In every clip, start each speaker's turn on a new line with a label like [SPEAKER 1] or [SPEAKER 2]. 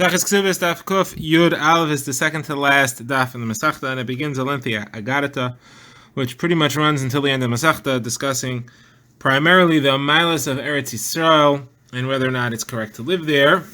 [SPEAKER 1] Kesubos Daf Kuf Yud Aleph is the second to the last daf in the Masechta, and it begins a lengthy Agarata, which pretty much runs until the end of the Masechta, discussing primarily the milas of Eretz Yisrael and whether or not it's correct to live there,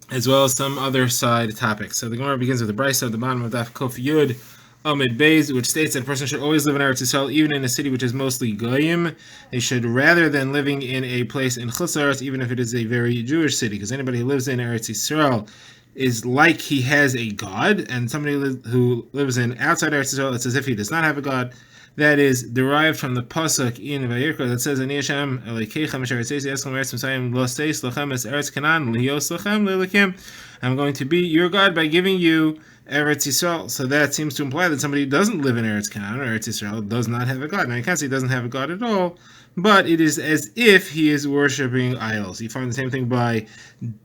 [SPEAKER 1] as well as some other side topics. So the Gemara begins with the Brisa at the bottom of Daf Kuf Yud Amid Beis, which states that a person should always live in Eretz Yisrael, even in a city which is mostly Goyim. They should, rather than living in a place in Chutz La'aretz, even if it is a very Jewish city, because anybody who lives in Eretz Yisrael is like he has a God, and somebody who lives in outside Eretz Yisrael, it's as if he does not have a God. That is derived from the pasuk in Vayikra that says, "Ani Hashem Elokeichem asher yitzei eschem eretz Mitzrayim lo seis lachem es eretz Canaan lihiyos lachem le'elokim." I'm going to be your God by giving you Eretz Yisrael. So that seems to imply that somebody who doesn't live in Eretz Canaan or Eretz Yisrael does not have a God. Now, you can't say he doesn't have a God at all, but it is as if he is worshiping idols. You find the same thing by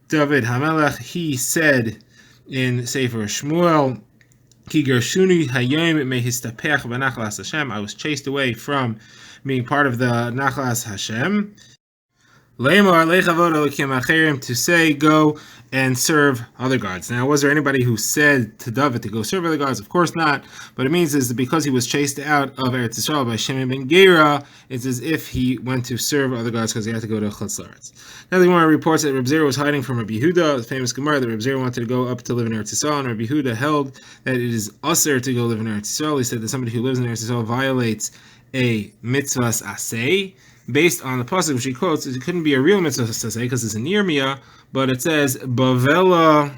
[SPEAKER 1] David HaMelech. He said in Sefer Shmuel, I was chased away from being part of the Nachlas Hashem. To say, go and serve other gods. Now, was there anybody who said to David to go serve other gods? Of course not. But it means is that because he was chased out of Eretz Yisrael by Shimon ben Gera, it's as if he went to serve other gods because he had to go to Chutz La'aretz. Now, the Gemara reports that Reb Zera was hiding from Rabbi Yehuda, the famous Gemara that Reb Zera wanted to go up to live in Eretz Yisrael, and Rabbi Yehuda held that it is usher to go live in Eretz Yisrael. He said that somebody who lives in Eretz Yisrael violates a mitzvahs aseh. Based on the pasuk which he quotes, it couldn't be a real mitzvah to say because it's in Yirmiyah, but it says Bavela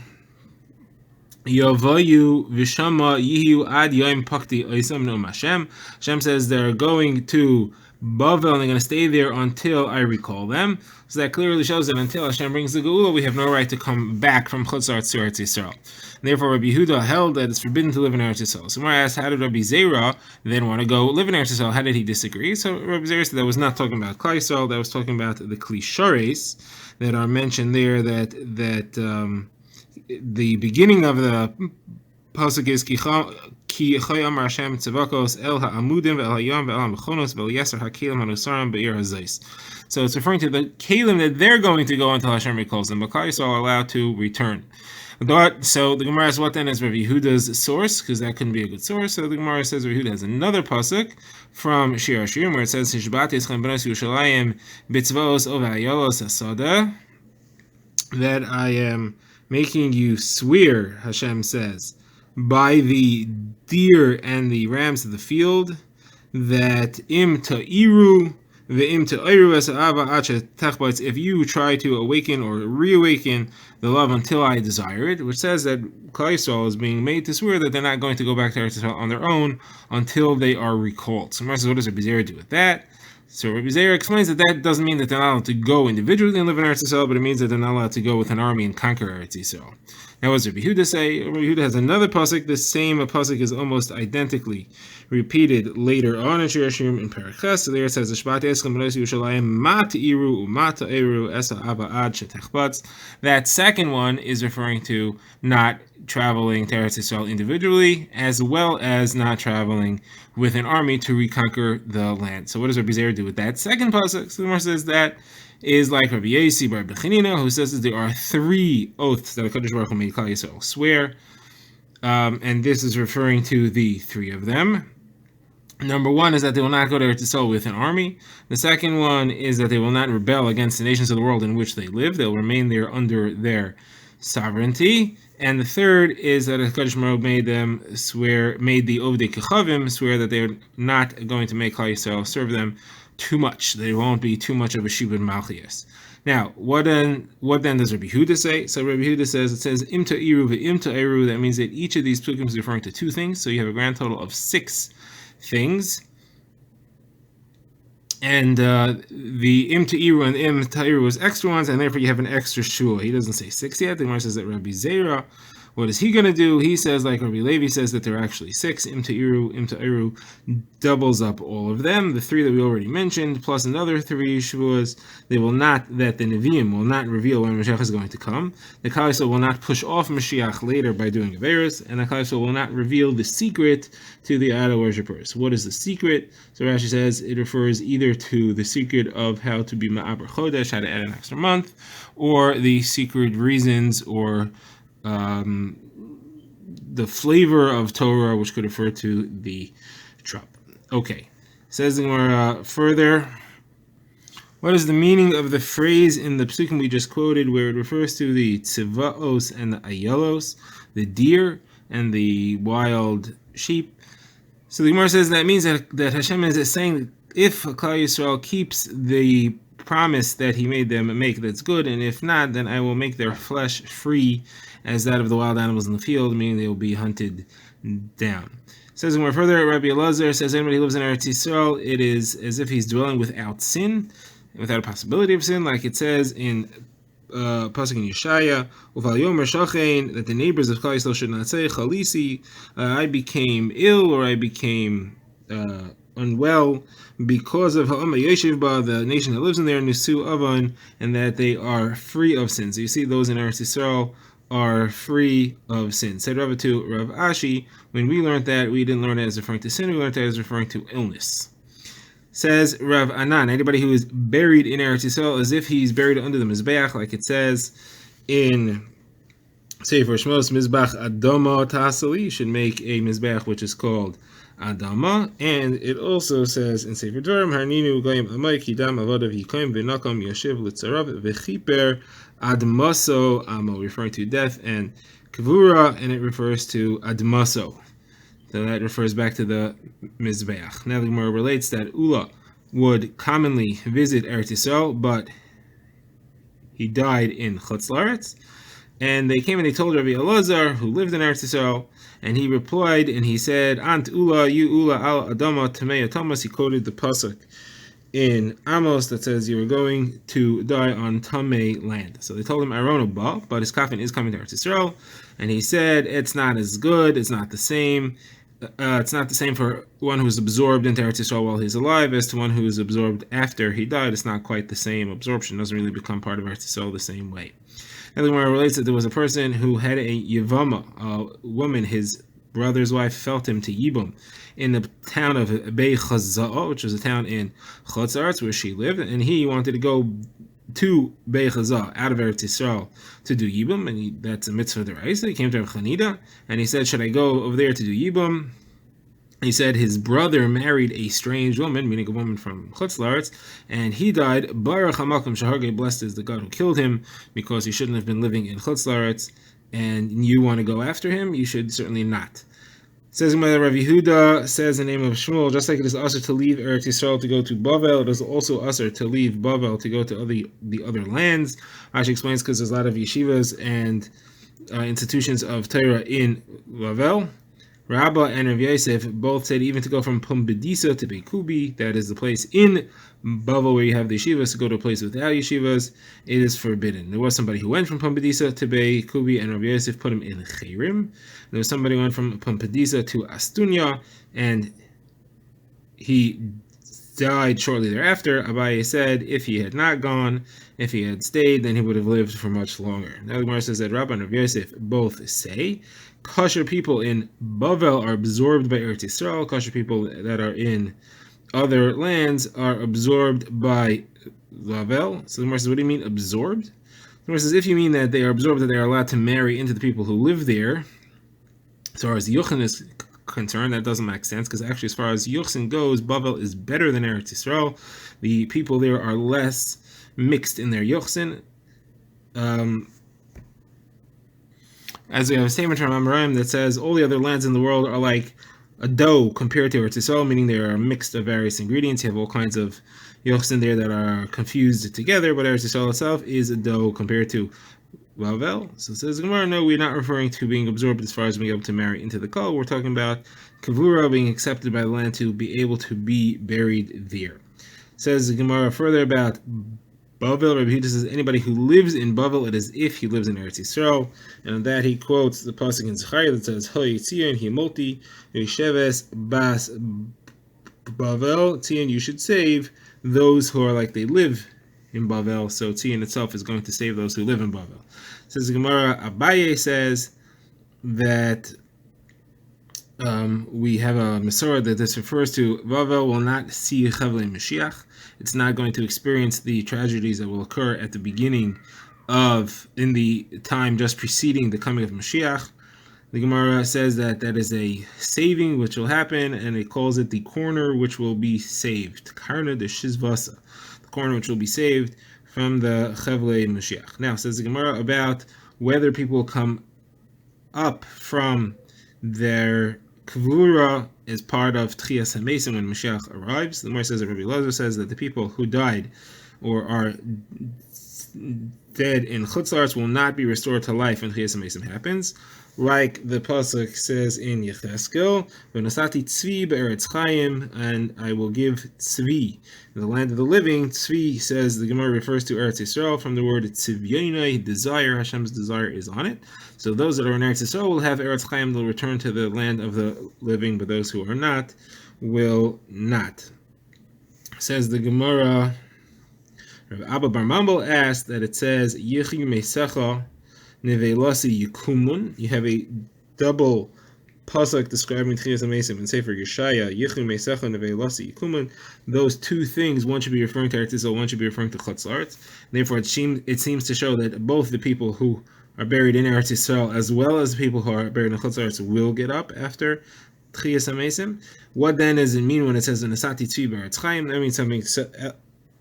[SPEAKER 1] Yavayu Vishama Yihu Ad Yom Pakti Oisam No Hashem. Hashem says they're going to Bavel and they're going to stay there until I recall them. So that clearly shows that until Hashem brings the Geula, we have no right to come back from Chutz La'aretz to Eretz Yisrael. Therefore, Rabbi Yehuda held that it's forbidden to live in Eretz Yisrael. So when I asked, how did Rabbi Zera then want to go live in Eretz Yisrael? How did he disagree? So Rabbi Zera said that was not talking about Klal Yisrael, that was talking about the Klishares that are mentioned there, that the beginning of the pasuk is Ki Chayam Hashem Tzavakos El Ha'amudim Ve'el Hayam Ve'el Ha'mechonos Ve'el Yeser HaKelim HaNusarim Be'ir HaZais. So it's referring to the Kelim that they're going to go until Hashem recalls them, but Klal Yisrael are allowed to return. So the Gemara says, what then is Rabbi Yehuda's source? Because that couldn't be a good source. So the Gemara says Rabbi Yehuda has another pasuk from Shir HaShirim where it says, Hishbati Eschem B'nos Yerushalayim B'tzvos Ovayolos Asada, that I am making you swear, Hashem says, by the deer and the rams of the field, that im ta'iru ve'im ta'iru esa'ava acha techbats, if you try to awaken or reawaken the love until I desire it, which says that Klal Yisrael is being made to swear that they're not going to go back to Eretz Yisrael on their own until they are recalled. So what does Rabbi Zera do with that? So Rabbi Zera explains that doesn't mean that they're not allowed to go individually and live in Eretz Yisrael, but it means that they're not allowed to go with an army and conquer Eretz Yisrael. Now, what does Rabbi Yehuda say? Rabbi Yehuda has another pasuk. This same pasuk is almost identically repeated later on in Shir HaShirim in Perek Ches. So there it says, "Shvat eschem b'nos Yerushalayim ma ta'iru u'ma ta'iru esa ava ad shetechbatz." That second one is referring to not traveling to Eretz Yisrael individually, as well as not traveling with an army to reconquer the land. So what does Rabbi Zera do with that second pasuk? So the Gemara says that is like Rabbi Yesi bar Bechanina, who says that there are 3 oaths that HaKadosh Baruch Hu made Klal Yisrael swear, and this is referring to the 3 of them. Number 1 is that they will not go to Eretz Yisrael with an army. The second one is that they will not rebel against the nations of the world in which they live. They will remain there under their sovereignty. And the third is that HaKadosh Baruch Hu made the Ovdei Kechavim swear that they're not going to make Klal Yisrael serve them too much. They won't be too much of a Shibud Malchias. Now, what then does Rabbi Yehuda say? So Rabbi Yehuda says Im ta'iru ve'im ta'iru. That means that each of these psukim is referring to 2 things. So you have a grand total of 6 things. And the Im ta'iru and Im ta'iru was extra ones, and therefore you have an extra shul. He doesn't say 6 yet. The Gemara says that Rabbi Zera, what is he going to do? He says, like Rabbi Levi says, that there are actually 6. Im ta'iru doubles up all of them. The 3 that we already mentioned, plus another 3 shuas. That the Nevi'im will not reveal when Mashiach is going to come. The Klal Yisrael will not push off Mashiach later by doing Averis, and the Klal Yisrael will not reveal the secret to the idol worshippers. What is the secret? So Rashi says it refers either to the secret of how to be Ma'aber Chodesh, how to add an extra month, or the secret reasons or the flavor of Torah, which could refer to the trop. Okay, says the Gemara further. What is the meaning of the phrase in the psukim we just quoted, where it refers to the tziva'os and the ayelos, the deer and the wild sheep? So the Gemara says that means that Hashem is saying that if Klal Yisrael keeps the promise that He made them make, that's good, and if not, then I will make their flesh free as that of the wild animals in the field, meaning they will be hunted down. Says more further, Rabbi Elazar says anybody who lives in Eretz Yisrael, it is as if he's dwelling without sin, without a possibility of sin, like it says in Pasuk in Yeshaya, that the neighbors of Klal Yisrael should not say, Chalisi, I became ill or I became unwell because of Ha'am Yeshiv Ba, the nation that lives in there, Nusu Avan, and that they are free of sin. So you see those in Eretz Yisrael are free of sin. Said Rav to Rav Ashi, when we learned that, we didn't learn it as referring to sin, we learned that as referring to illness. Says Rav Anan, anybody who is buried in Eretz Yisrael as if he's buried under the Mizbeach, like it says in Sefer Shmos, Mizbach Adama Tasali, should make a Mizbeach which is called Adama, and it also says in Sefer Dvarim, Harninu Goyim Amay Kidam Avodav Yikoim V'Nakam Yoshev L'Tzarav V'Chiper Admaso Amo, referring to death, and Kavura, and it refers to Admaso. So that refers back to the Mizbeach. Now the Gemara relates that Ula would commonly visit Eretz Yisrael, but he died in Chutz La'aretz. And they came and they told Rabbi Elazar, who lived in Eretz Yisrael, and he replied and he said, Ant Ula, you Ula al Adama Tamei Thomas. He quoted the pasuk in Amos that says you are going to die on Tamei land. So they told him Aaron Ba, but his coffin is coming to Eretz Yisrael, and he said it's not as good, it's not the same. It's not the same for one who's absorbed into Eretz Yisrael while he's alive as to one who is absorbed after he died. It's not quite the same. Absorption doesn't really become part of Eretz Yisrael the same way. And the Gemara relates that there was a person who had a Yevama, a woman, his brother's wife, felt him to Yibum in the town of Bei Chaza'ah, which was a town in Chutz La'aretz where she lived, and he wanted to go to Bei Chaza'ah, out of Eretz Yisrael, to do Yibum, and that's a mitzvah d'oraisa. He came to Rav Chanida, and he said, should I go over there to do Yibum? He said his brother married a strange woman, meaning a woman from Chutz La'aretz, and he died. Baruch HaMakom Shahargei, blessed is the God who killed him, because he shouldn't have been living in Chutz La'aretz, and you want to go after him? You should certainly not. Says Rav Yehuda says the name of Shmuel, just like it is usher to leave Eretz Yisrael to go to Bavel, it is also usher to leave Bavel to go to the other lands. Rashi explains because there's a lot of yeshivas and institutions of Torah in Bavel. Rabba and Rav Yosef both said even to go from Pumbedisa to Beikubi, that is the place in Bavel where you have the yeshivas, to go to a place without yeshivas, it is forbidden. There was somebody who went from Pumbedisa to Beikubi, and Rav Yosef put him in Cherim. There was somebody who went from Pumbedisa to Astunia, and he died shortly thereafter. Abaye said if he had not gone, if he had stayed, then he would have lived for much longer. Now the Gemara says that Rabba and Rav Yosef both say kosher people in Bavel are absorbed by Eretz Yisrael. Kosher people that are in other lands are absorbed by Bavel. So the Gemara says, what do you mean absorbed? The Gemara says, if you mean that they are absorbed, that they are allowed to marry into the people who live there, as far as Yochanan is concerned, that doesn't make sense, because actually as far as Yochanan goes, Bavel is better than Eretz Yisrael. The people there are less mixed in their Yochanan. As we have a statement from Amoraim that says all the other lands in the world are like a dough compared to Eretz Yisrael, meaning they are a mix of various ingredients. You have all kinds of yochs there that are confused together, but Eretz Yisrael itself is a dough compared to Bavel. So it says Gemara, no, we're not referring to being absorbed as far as being able to marry into the kol. We're talking about Kavura, being accepted by the land to be able to be buried there. It says Gemara further about Bavel. Rabbi Yehuda says anybody who lives in Bavel, it is if he lives in Eretz Yisrael, and on that he quotes the pasuk in Zechariah that says Ho Yitzion Himolti Yesheves Bas Bavel. Tzion, you should save those who are like they live in Bavel. So Tzion itself is going to save those who live in Bavel. Says the Gemara, Abaye says that we have a Masorah that this refers to. Bavel will not see Chavlei Mashiach. It's not going to experience the tragedies that will occur at the beginning in the time just preceding the coming of Mashiach. The Gemara says that is a saving which will happen, and it calls it the corner which will be saved. Karna de Shizvasa, the corner which will be saved from the Chevlei Mashiach. Now, says the Gemara about whether people come up from their Kvura as part of Tchias HaMesim when Mashiach arrives. The Gemara says that Rabbi Elazar says that the people who died or are dead in Chutz La'aretz will not be restored to life when Tchias HaMesim happens. Like the pasuk says in Yecheskel, "V'nasati tzvi be'eretz chayim," and I will give tzvi in the land of the living. Tzvi, says the Gemara, refers to Eretz Yisrael from the word tzivyoinai, desire. Hashem's desire is on it. So those that are in Eretz Yisrael will have Eretz Chayim; they'll return to the land of the living. But those who are not will not. Says the Gemara. Rabbi Abba Bar Mambal asked that it says Yichi Meisecha Nevelasi Yikumun. You have a double pasuk describing Tchias HaMesim and Sefer Yeshaya, Yichu Meisecha Nevelasi Yikumun. Those two things, one should be referring to Eretz Yisrael, one should be referring to Chutz La'aretz. Therefore, it seems to show that both the people who are buried in Eretz Yisrael as well as the people who are buried in Chutz La'aretz will get up after Tchias HaMesim. What then does it mean when it says Nasati Tzvi B'Eretz Chaim? That means something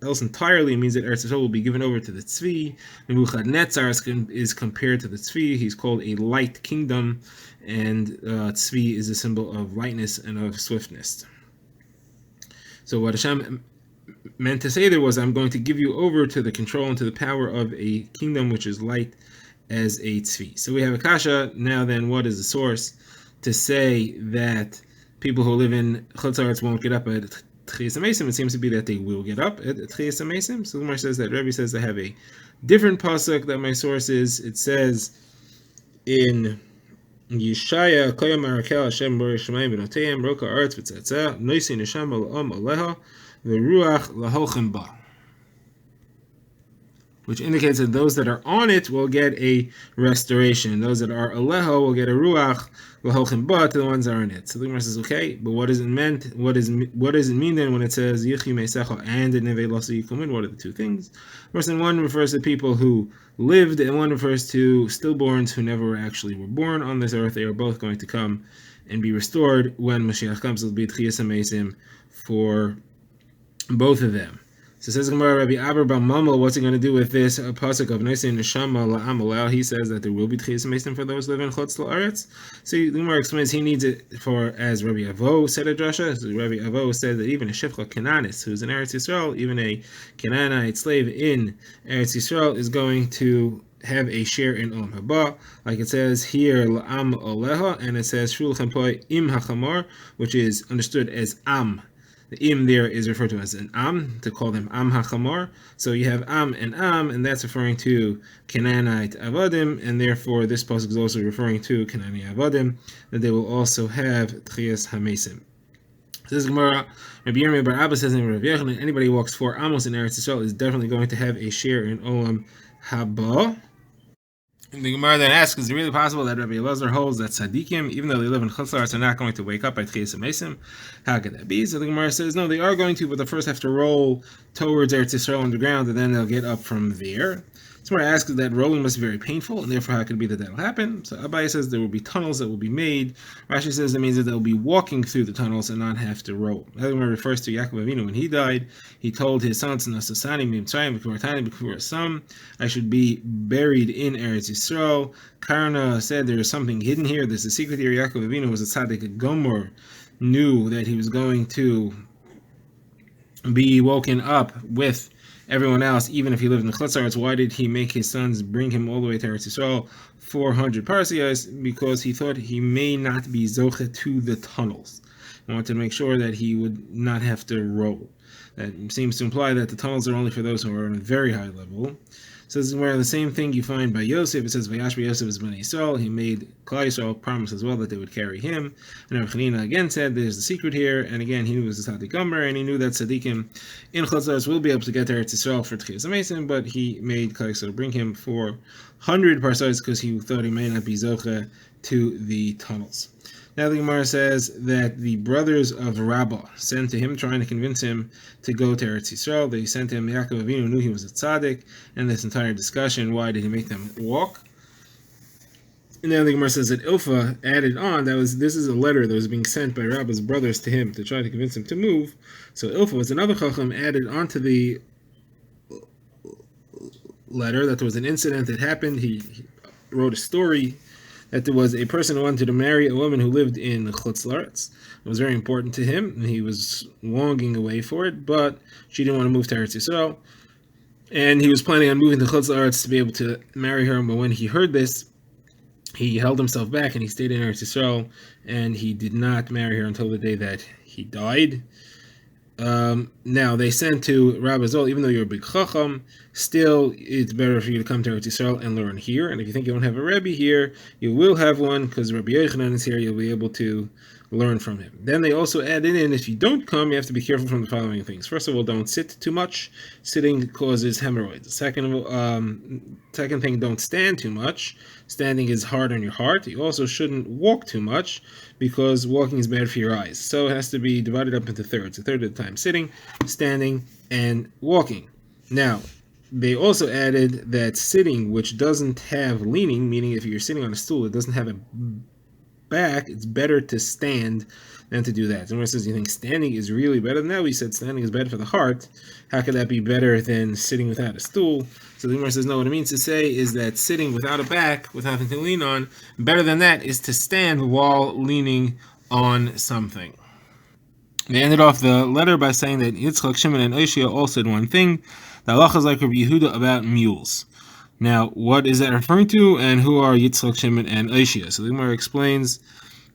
[SPEAKER 1] else entirely. It means that Eretz Yisrael will be given over to the Tzvi. Nebuchadnezzar is compared to the Tzvi. He's called a light kingdom, and Tzvi is a symbol of lightness and of swiftness. So what Hashem meant to say there was, I'm going to give you over to the control and to the power of a kingdom which is light as a Tzvi. So we have a kasha. Now then, what is the source to say that people who live in Chutz La'aretz won't get up at Tchias HaMesim? It seems to be that they will get up at Tchias HaMesim. So the Gemara says that Rebbe says they have a different pasuk that my source is. It says in Yeshaya, Koyam Arakel Hashem Bor Yishamayim B'notayim Roka Aretz V'tzatzah Noisi Neshama L'Om Aleha V'Ruach L'Holchem Ba, which indicates that those that are on it will get a restoration. Those that are Aleha will get a Ruach L'Holchem Ba to the ones that are in it. So the Gemara says, okay, but what does it mean? What does it mean then when it says Yichi Meisecha and Neve Lasi Yikumin? What are the two things? Person one refers to people who lived, and one refers to stillborns who never actually were born on this earth. They are both going to come and be restored when Mashiach comes. It'll be Tchias HaMesim for both of them. So says Gemara, Rabbi Abba Bar Mambal, what's he going to do with this pasuk of Noisei Neshama La'am Alel? He says that there will be Tchias HaMesim for those who live in Chutz La'aretz. So the Gemara explains he needs it for, as Rabbi Avo said at Drasha. So Rabbi Avo said that even a Shifcha Canaanist who's in Eretz Yisrael, even a Canaanite slave in Eretz Yisrael, is going to have a share in Olam Haba, like it says here La'am Aleha, and it says Shul Chempoi Im HaChamor, which is understood as Am. The im there is referred to as an am, to call them am hachamor. So you have am, and that's referring to Canaanite avadim, and therefore this pasuk is also referring to Canaanite avadim, that they will also have Tchias HaMesim. This Gemara, Rabbi Yirmiyah Bar Abba says in Rav Yochanan, anybody who walks 4 amos in Eretz Yisrael is definitely going to have a share in Olam Haba. And the Gemara then asks, is it really possible that Rabbi Elazar holds that tzaddikim, even though they live in Chutz La'aretz, are not going to wake up at Tchias HaMesim? How could that be? So the Gemara says, no, they are going to, but they first have to roll towards Eretz Yisrael underground, and then they'll get up from there. So Gemara asks that rolling must be very painful, and therefore how could it be that that'll happen? So Abaye says there will be tunnels that will be made. Rashi says that means that they'll be walking through the tunnels and not have to roll. That Gemara refers to Yaakov Avinu when he died. He told his sons, I should be buried in Eretz Yisrael. Karna said there is something hidden here. There's a secret here. Yaakov Avinu was a tzaddik gomer, knew that he was going to be woken up with everyone else, even if he lived in the Chutz La'aretz. Why did he make his sons bring him all the way to Eretz Yisrael, 400 parsias? Because he thought he may not be zoche to the tunnels. He wanted to make sure that he would not have to roll. That seems to imply that the tunnels are only for those who are on a very high level. So this is where the same thing you find by Yosef. It says, Vayash Yosef is Bnei Yisrael. He made Klal Yisrael promise as well that they would carry him. And Rav Chanina again said, there's a secret here. And again, he was a tzaddik gomer, and he knew that tzaddikim in Chutz La'aretz will be able to get there to Yisrael for Tchias HaMesim, but he made Klal Yisrael bring him 400 parsos because he thought he may not be zoche to the tunnels. Now the Gemara says that the brothers of Rabbah sent to him, trying to convince him to go to Eretz Yisrael. They sent him, Yaakov Avinu knew he was a tzaddik, and this entire discussion, why did he make them walk? And now the Gemara says that Ilfa added on, this is a letter that was being sent by Rabbah's brothers to him to try to convince him to move. So Ilfa was another Chacham, added onto the letter that there was an incident that happened. He wrote a story that there was a person who wanted to marry a woman who lived in Chutz La'aretz. It was very important to him, and he was longing away for it, but she didn't want to move to Eretz Yisrael, and he was planning on moving to Chutz La'aretz to be able to marry her. But when he heard this, he held himself back and he stayed in Eretz Yisrael, and he did not marry her until the day that he died. Now they sent to Rabbi Zol, even though you're a big chacham, still it's better for you to come to Eretz Yisrael and learn here. And if you think you don't have a Rebbe here, you will have one, because Rabbi Yochanan is here. You'll be able to learn from him. Then they also added in, if you don't come, you have to be careful from the following things. First of all, don't sit too much. Sitting causes hemorrhoids. Second thing, don't stand too much. Standing is hard on your heart. You also shouldn't walk too much, because walking is bad for your eyes. So it has to be divided up into thirds. A third of the time sitting, standing, and walking. Now, they also added that sitting, which doesn't have leaning, meaning if you're sitting on a stool, it doesn't have a back, it's better to stand than to do that. And it says you think standing is really better than that. We said standing is better for the heart. How could that be better than sitting without a stool? So the Gemara says no. What it means to say is that sitting without a back, with nothing to lean on, better than that is to stand while leaning on something. They ended off the letter by saying that Yitzchak, Shimon, and Oshia all said one thing. The halacha is like Rabbi Yehuda about mules. Now, what is that referring to, and who are Yitzchak, Shimon, and Oshia? So the Gemara explains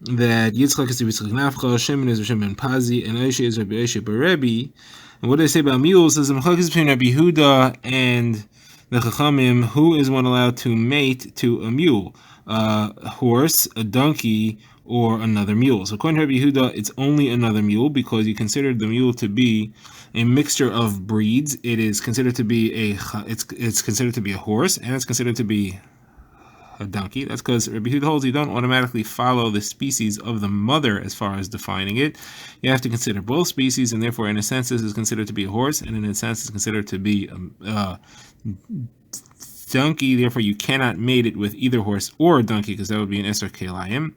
[SPEAKER 1] that Yitzchak is Yitzchak Nafcha, Shimon is Shimon Pazi, and Oshia is Rabbi Oshia Barebi. And what do they say about mules? Is the machlokes between Rabbi Yehuda and the Chachamim, who is one allowed to mate to a mule? A horse, a donkey, or another mule. So according to Rabbi Yehuda, it's only another mule, because you consider the mule to be a mixture of breeds. It is considered to be it's considered to be a horse, and it's considered to be a donkey. That's because Rabbi Yehuda holds you don't automatically follow the species of the mother as far as defining it. You have to consider both species, and therefore, in a sense, this is considered to be a horse, and in a sense, it's considered to be a donkey. Therefore, you cannot mate it with either horse or a donkey, because that would be an Eser Kelayim.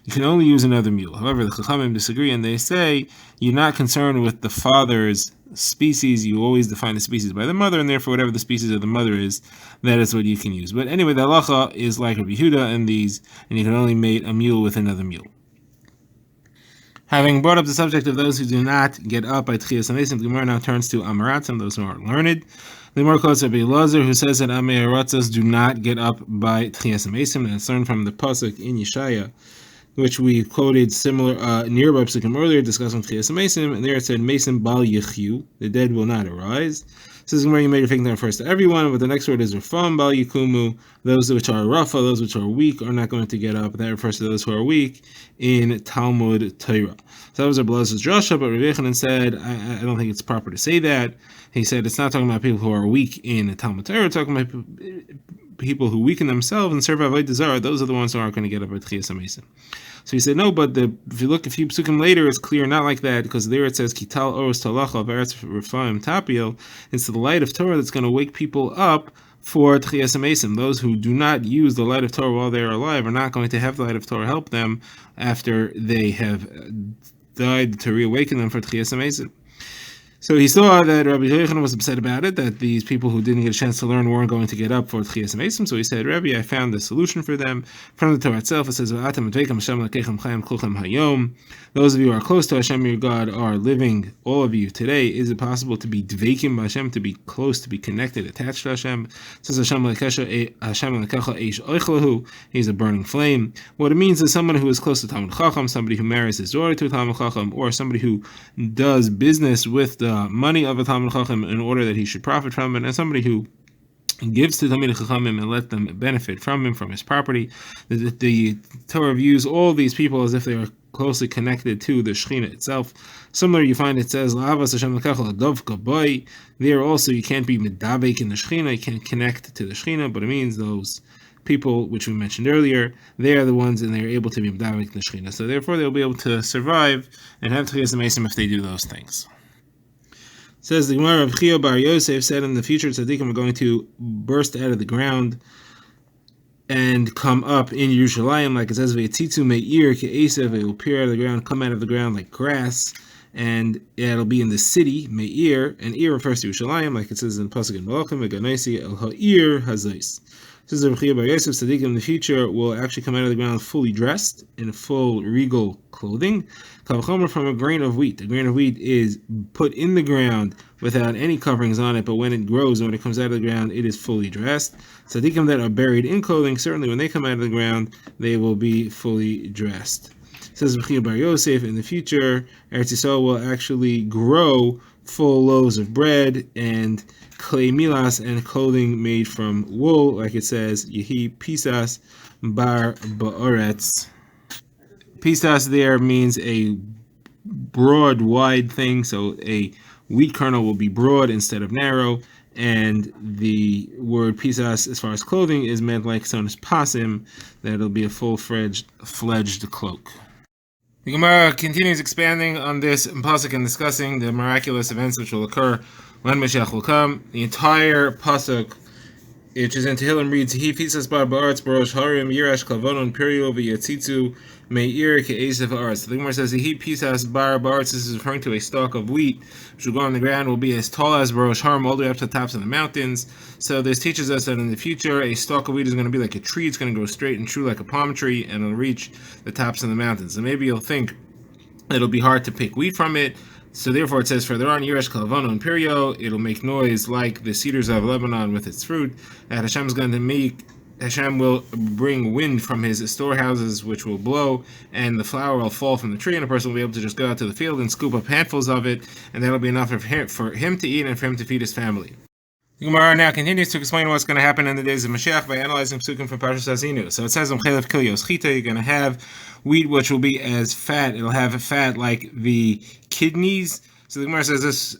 [SPEAKER 1] You can only use another mule. However, the Chachamim disagree, and they say you're not concerned with the father's species. You always define the species by the mother, and therefore, whatever the species of the mother is, that is what you can use. But anyway, the halacha is like Rabbi Yehuda and these, and you can only mate a mule with another mule. Having brought up the subject of those who do not get up by Tchias HaMesim, the Gemara now turns to Amaratzim, those who are learned. The Gemara quotes Rabbi Elazar, who says that Amaratzas do not get up by Tchias HaMesim, and it's learned from the pasuk in Yeshaya, which we quoted nearby Psukim earlier, discussing Tchias HaMesim, and there it said, Mesim bal yichyu, the dead will not arise. Says Gemara, you made your finger first to everyone, but the next word is Rafam bal yikumu, those which are Rafa, those which are weak, are not going to get up. That refers to those who are weak in Talmud Torah. So that was Rabbi Elazar's drasha, but Rabbi Yochanan said, I don't think it's proper to say that. He said it's not talking about people who are weak in Talmud Torah, it's talking about people who weaken themselves and serve Avodah Zarah. Those are the ones who aren't going to get up at Tchias HaMesim. So he said no, but if you look a few psukim later, it's clear not like that, because there it says Kital Oros Talacha V'Eretz Refaim Tapiel. It's the light of Torah that's going to wake people up for Tchias HaMesim. Those who do not use the light of Torah while they are alive are not going to have the light of Torah help them after they have died to reawaken them for Tchias HaMesim. So he saw that Rabbi Yochanan was upset about it, that these people who didn't get a chance to learn weren't going to get up for Tchias HaMesim. So he said, Rabbi, I found a solution for them. From the Torah itself, it says, those of you who are close to Hashem, your God, are living, all of you today. Is it possible to be dveikim by Hashem, to be close, to be connected, attached to Hashem? It says, He's a burning flame. What it means is someone who is close to Talmud Chacham, somebody who marries his daughter to a Talmud Chacham, or somebody who does business with the money of a Talmud Chacham in order that he should profit from it, and somebody who gives to Talmid Chachamim and let them benefit from him, from his property. The Torah views all these people as if they are closely connected to the Shekhinah itself. Similar, you find it says, there also you can't be medabek in the Shekhinah, you can't connect to the Shekhinah, but it means those people which we mentioned earlier, they are the ones and they are able to be Medavik the Shechina. So therefore they'll be able to survive and have Tchias Mesim if they do those things. Says the Gemara of Chia Bar Yosef said in the future tzaddikim are going to burst out of the ground and come up in Yerushalayim, like it says, "V'yitzitzu me'ir ke'esav," it will appear out of the ground, come out of the ground like grass, and it'll be in the city, me'ir, and ir refers to Yerushalayim, like it says in Pasuk in Malachim, "V'ganaisi el ha'ir hazais." Says the Rebbe Bar Yosef, tzaddikim in the future will actually come out of the ground fully dressed in full regal clothing. Kavachomer from a grain of wheat. A grain of wheat is put in the ground without any coverings on it, but when it grows and when it comes out of the ground, it is fully dressed. Tzaddikim that are buried in clothing, certainly when they come out of the ground, they will be fully dressed. Says Rebbe Bar Yosef, in the future, Eretz Yisrael will actually grow full loaves of bread and clay milas and clothing made from wool, like it says, Yehi Pisas Bar Ba'oretz. Pisas there means a broad, wide thing, so a wheat kernel will be broad instead of narrow, and the word Pisas, as far as clothing, is meant like sonis pasim, that it'll be a full-fledged cloak. The Gemara continues expanding on this pasuk and discussing the miraculous events which will occur when Mashiach will come. The entire pasuk, which is in Tehillim, reads, "He pisas bar ba'aretz barosh harim yirash kavonon perio v'yatzitzu me'ir ke'esav ha'aretz." The Gemara says, "He pisas bar ba'aretz." This is referring to a stalk of wheat which will go on the ground, will be as tall as barosh harim, all the way up to the tops of the mountains. So this teaches us that in the future, a stalk of wheat is going to be like a tree. It's going to go straight and true like a palm tree, and it'll reach the tops of the mountains. So maybe you'll think it'll be hard to pick wheat from it. So therefore it says further on, Yirash Kalvano and Perio, it'll make noise like the cedars of Lebanon with its fruit. And Hashem will bring wind from his storehouses, which will blow, and the flour will fall from the tree, and a person will be able to just go out to the field and scoop up handfuls of it, and that'll be enough for him to eat and for him to feed his family. The Gemara now continues to explain what's going to happen in the days of Mashiach by analyzing psukim from Parshas Hazinu. So it says, "Chelev kilyos chita," you're going to have wheat which will be as fat. It'll have a fat like the kidneys. So the Gemara says this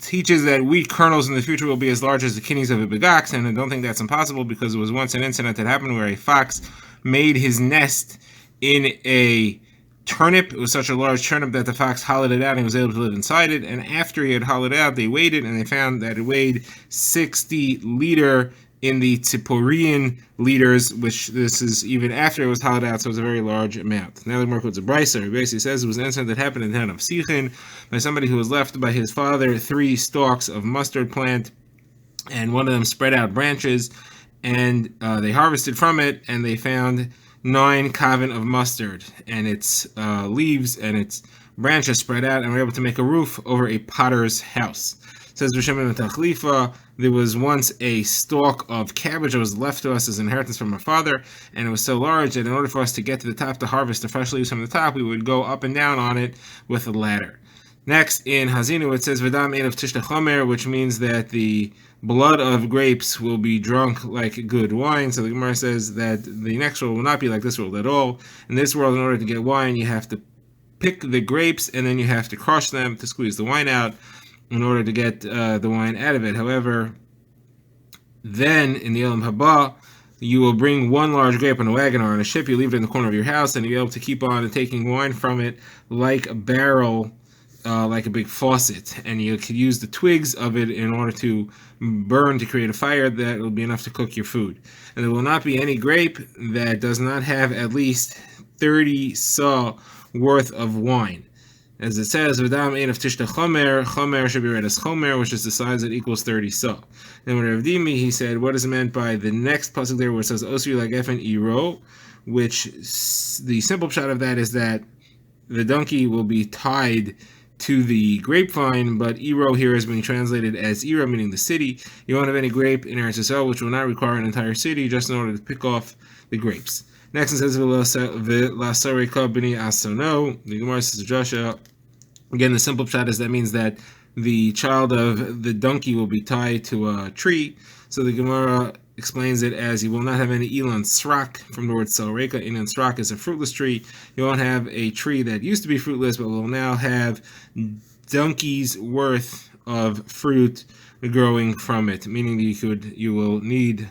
[SPEAKER 1] teaches that wheat kernels in the future will be as large as the kidneys of a big ox, and I don't think that's impossible because it was once an incident that happened where a fox made his nest in a turnip. It was such a large turnip that the fox hollowed it out and he was able to live inside it. And after he had hollowed it out, they weighed it and they found that it weighed 60 liter in the Tziporian liters, which this is even after it was hollowed out, so it was a very large amount. Now the Gemara quotes a brisa. He basically says it was an incident that happened in the town of Sichin by somebody who was left by his father 3 stalks of mustard plant, and one of them spread out branches, and they harvested from it, and they found 9 kavin of mustard, and its leaves and its branches spread out, and were able to make a roof over a potter's house. It says B'Shem Tachlifa, there was once a stalk of cabbage that was left to us as inheritance from our father, and it was so large that in order for us to get to the top to harvest the fresh leaves from the top, we would go up and down on it with a ladder. Next, in Hazinu, it says V'dam ein of tishta chomer, which means that the blood of grapes will be drunk like good wine. So the Gemara says that the next world will not be like this world at all. In this world, in order to get wine, you have to pick the grapes and then you have to crush them to squeeze the wine out in order to get the wine out of it. However, then in the Elam Haba, you will bring one large grape on a wagon or on a ship, you leave it in the corner of your house, and you'll be able to keep on taking wine from it like a barrel, like a big faucet, and you could use the twigs of it in order to burn to create a fire that will be enough to cook your food. And there will not be any grape that does not have at least 30 saw worth of wine. As it says, V'dam ein of tishta chomer, chomer should be read as chomer, which is the size that equals 30 saw. Then when Rav Dimi, he said, what is meant by the next pasuk there where it says, Osri like efen iro, which the simple shot of that is that the donkey will be tied to the grapevine, but Iro here is being translated as Ira, meaning the city. You won't have any grape in Eretz Yisrael, which will not require an entire city, just in order to pick off the grapes. Next it says, V'lasareka b'ni asono. The Gemara says to Joshua, again, the simple pshat is that means that the child of the donkey will be tied to a tree. So the Gemara explains it as you will not have any ilan srak from the word sareka. Ilan srak is a fruitless tree. You won't have a tree that used to be fruitless, but will now have donkeys worth of fruit growing from it, meaning you will need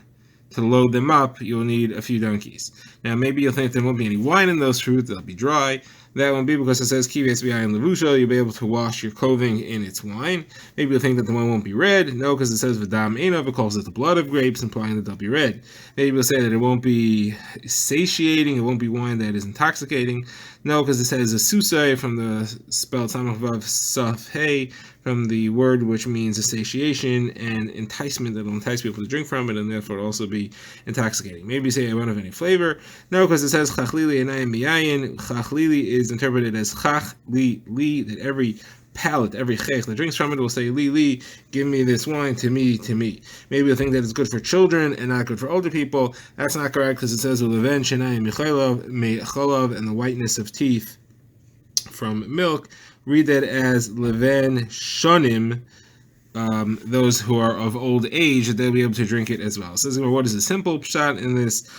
[SPEAKER 1] to load them up, you'll need a few donkeys. Now, maybe you'll think there won't be any wine in those fruits, they'll be dry. That won't be because it says Kives B'ayin Levusha, you'll be able to wash your clothing in its wine. Maybe you'll think that the wine won't be red. No, because it says V'dam Einav, it calls it the blood of grapes, implying that they'll be red. Maybe you'll say that it won't be satiating, it won't be wine that is intoxicating. No, because it says a susai from the spell Samach Vav Saf Hey, from the word which means satiation and enticement that will entice people to drink from it, and therefore also be intoxicating. Maybe you say I won't have any flavor. No, because it says Chachlili Enayim Miyayin. Chachlili is interpreted as Chach Li Li, that every palate, every chech that drinks from it will say Li Li, give me this wine, to me, to me. Maybe you'll think that it's good for children and not good for older people. That's not correct, because it says Uleven Shenayim Mecholov, and the whiteness of teeth from milk. Read that as Leven Shonim, those who are of old age, they'll be able to drink it as well. So what is a simple shot in this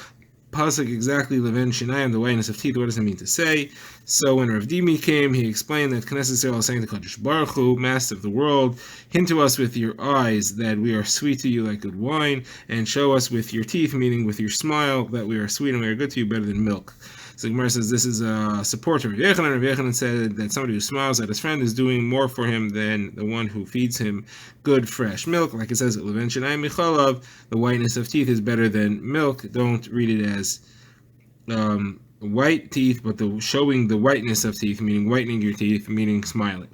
[SPEAKER 1] pasuk exactly? Leven Shinayim, the whiteness of teeth. What does it mean to say? So when Rav Dimi came, he explained that Knesset Yisrael is saying to Kadosh Baruch Hu, Master of the world, hint to us with your eyes that we are sweet to you like good wine, and show us with your teeth, meaning with your smile, that we are sweet and we are good to you, better than milk. So Gemara says this is a support to Rav Yechanan. Rav Yechanan said that somebody who smiles at his friend is doing more for him than the one who feeds him good fresh milk. Like it says, Leven Shenayim Mecholov, the whiteness of teeth is better than milk. Don't read it as white teeth, but showing the whiteness of teeth, meaning whitening your teeth, meaning smiling.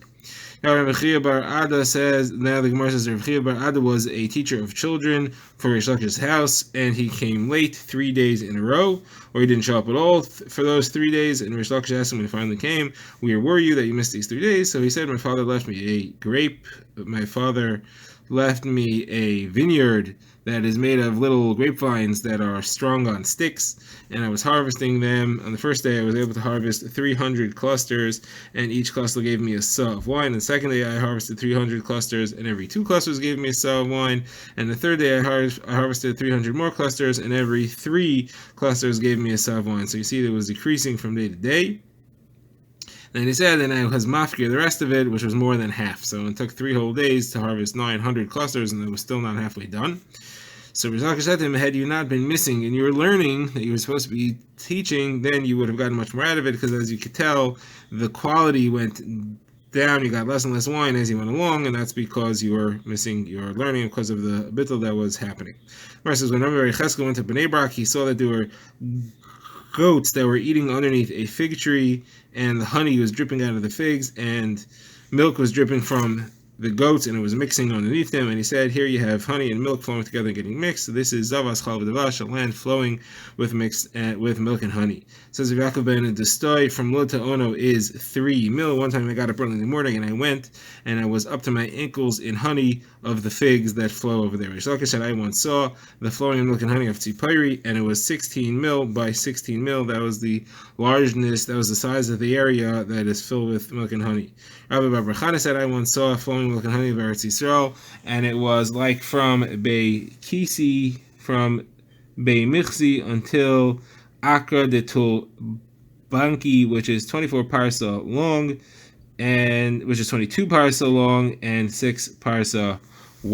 [SPEAKER 1] Now Rav Chia Bar Ada says, now the Gemara says Rav Chia Bar Ada was a teacher of children for Rish Lakish's house, and he came late 3 days in a row, or he didn't show up at all for those 3 days, and Rish Lakish asked him when he finally came, where were you that you missed these 3 days? So he said, my father left me a grape, my father left me a vineyard that is made of little grapevines that are strung on sticks, and I was harvesting them. On the first day I was able to harvest 300 clusters, and each cluster gave me a seah of wine. The second day I harvested 300 clusters, and every 2 clusters gave me a seah of wine. And the third day I harvested 300 more clusters, and every 3 clusters gave me a seah of wine. So you see it was decreasing from day to day. And he said, and I was mafkir the rest of it, which was more than half. So it took 3 whole days to harvest 900 clusters, and it was still not halfway done. So Rish Lakish said to him, had you not been missing and you were learning that you were supposed to be teaching, then you would have gotten much more out of it, because as you could tell, the quality went down, you got less and less wine as you went along, and that's because you were missing your learning because of the bittul that was happening. Gemara says, when Rabbi Cheskel went to Bnei Brak, he saw that there were goats that were eating underneath a fig tree, and the honey was dripping out of the figs, and milk was dripping from the goats, and it was mixing underneath them. And he said, here you have honey and milk flowing together and getting mixed. So this is Zavas Chal V'Davash, a land flowing with milk and honey. It says Yaakov ben Destoy, from Lod to Ono is 3 mil. One time I got up early in the morning and I went, and I was up to my ankles in honey of the figs that flow over there. Rish Lakish said, I once saw the flowing milk and honey of Tzipayri, and it was 16 mil by 16 mil. That was the largeness, that was the size of the area that is filled with milk and honey. Rabbi Bar Chana said, I once saw flowing milk and honey of Eretz Yisrael, and it was like from Bei Kisi, from Bei Michsi until Akra de Tul Banki, which is 24 parsa long, and which is 22 parsa long and 6 parsa